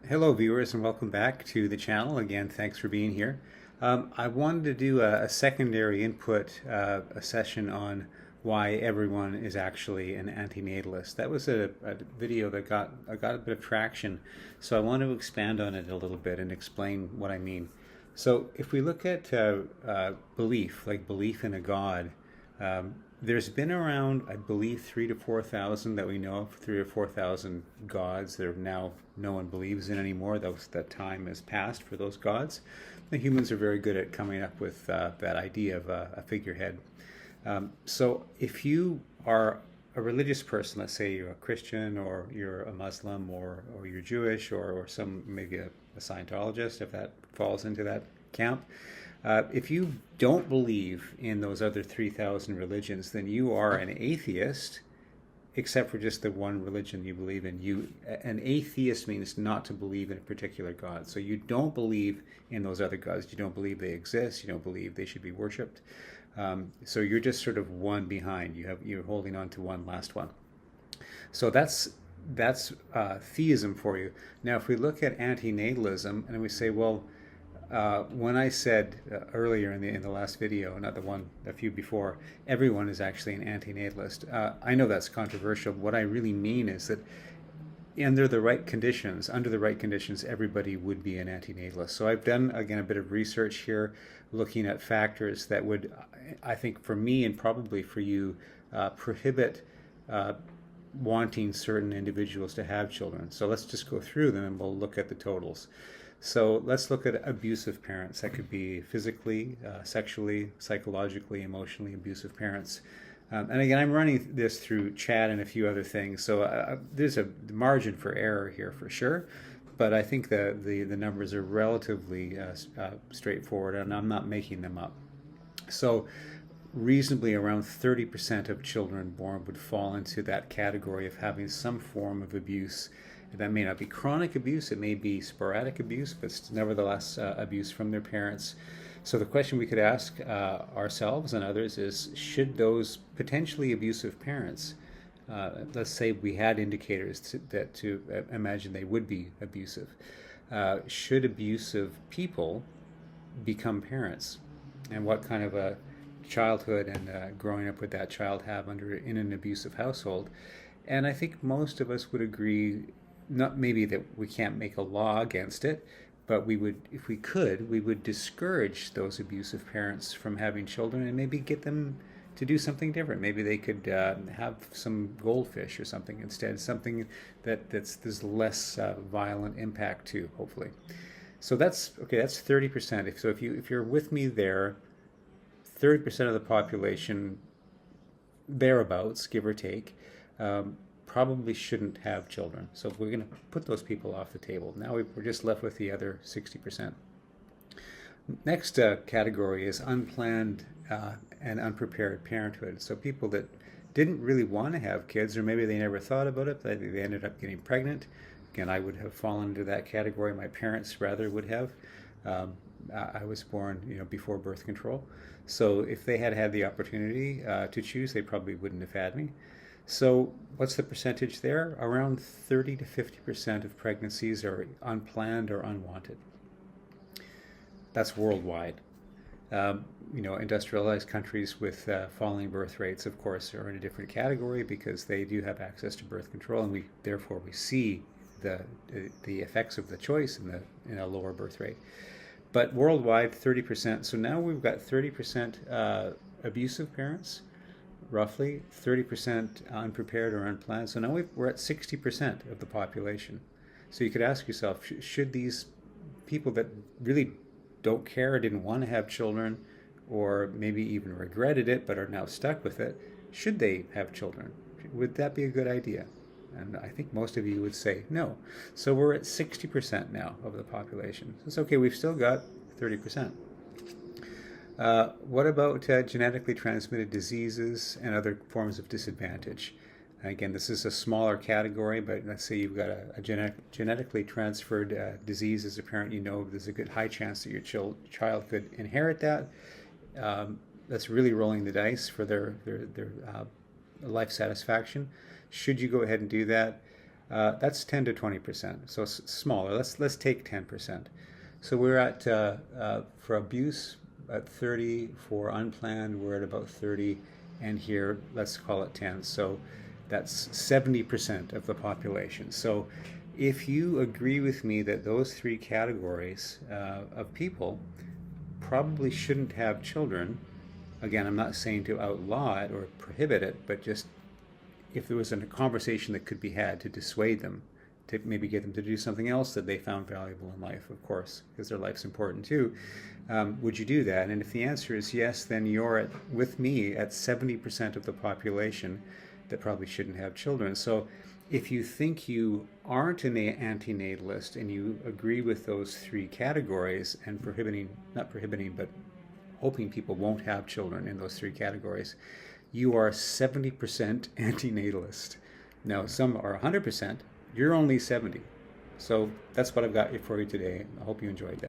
Hello viewers and welcome back to the channel. Again, thanks for being here. I wanted to do a secondary input, a session on why everyone is actually an antinatalist. That was a video that got a bit of traction, so I want to expand on it a little bit and explain what I mean. So if we look at belief, like belief in a God, there's been around, I believe, 3,000 to 4,000 that we know of, 3,000 or 4,000 gods that are now no one believes in anymore. That time has passed for those gods. The humans are very good at coming up with that idea of a figurehead. So if you are a religious person, let's say you're a Christian or you're a Muslim or you're Jewish or some maybe a Scientologist, if that falls into that camp, if you don't believe in those other 3,000 religions, then you are an atheist, except for just the one religion you believe in. An atheist means not to believe in a particular God. So you don't believe in those other gods. You don't believe they exist. You don't believe they should be worshipped. So you're just sort of one behind. You're holding on to one last one. So that's theism for you. Now, if we look at antinatalism and we say, well, when I said earlier in the last video, not the one a few before, everyone is actually an antinatalist. I know that's controversial. What I really mean is that under the right conditions, everybody would be an antinatalist. So I've done, again, a bit of research here, looking at factors that would, I think, for me and probably for you, prohibit wanting certain individuals to have children. So let's just go through them and we'll look at the totals. So let's look at abusive parents. That could be physically, sexually, psychologically, emotionally abusive parents. And again, I'm running this through chat and a few other things. So there's a margin for error here for sure. But I think the numbers are relatively straightforward, and I'm not making them up. So reasonably around 30% of children born would fall into that category of having some form of abuse. That may not be chronic abuse, it may be sporadic abuse, but it's nevertheless abuse from their parents. So the question we could ask ourselves and others is, should those potentially abusive parents, let's say we had indicators to imagine they would be abusive, should abusive people become parents? And what kind of a childhood and growing up would that child have in an abusive household? And I think most of us would agree, not maybe that we can't make a law against it, but we would, if we could, we would discourage those abusive parents from having children and maybe get them to do something different. Maybe they could have some goldfish or something instead, something there's less violent impact to, hopefully. So that's okay. That's 30%. So if you're with me there, 30% of the population, thereabouts, give or take, probably shouldn't have children. So we're going to put those people off the table. Now we're just left with the other 60%. Next category is unplanned and unprepared parenthood. So people that didn't really want to have kids, or maybe they never thought about it, but they ended up getting pregnant. Again, I would have fallen into that category. My parents rather would have. I was born, before birth control. So if they had had the opportunity to choose, they probably wouldn't have had me. So what's the percentage there? Around 30 to 50% of pregnancies are unplanned or unwanted. That's worldwide. Industrialized countries with falling birth rates, of course, are in a different category because they do have access to birth control, and therefore we see the effects of the choice in a lower birth rate. But worldwide, 30%. So now we've got 30% abusive parents, roughly 30% unprepared or unplanned. So now we're at 60% of the population. So you could ask yourself, should these people that really don't care, didn't want to have children, or maybe even regretted it but are now stuck with it, should they have children? Would that be a good idea? And I think most of you would say no. So we're at 60% now of the population. It's okay, we've still got 30%. What about genetically transmitted diseases and other forms of disadvantage? Again, this is a smaller category, but let's say you've got a genetically transferred disease as a parent. There's a good high chance that your child could inherit that. That's really rolling the dice for their life satisfaction. Should you go ahead and do that? That's 10 to 20%. So smaller. Let's take 10%. So we're at for abuse at 30, for unplanned we're at about 30, and here let's call it 10. So that's 70% of the population. So if you agree with me that those three categories of people probably shouldn't have children, again, I'm not saying to outlaw it or prohibit it, but just if there was a conversation that could be had to dissuade them, to maybe get them to do something else that they found valuable in life, of course, because their life's important too, would you do that? And if the answer is yes, then you're with me at 70% of the population that probably shouldn't have children. So if you think you aren't an antinatalist and you agree with those three categories and not prohibiting, but hoping people won't have children in those three categories, you are 70% antinatalist. Now, some are 100%. You're only 70. So that's what I've got for you today. I hope you enjoyed that.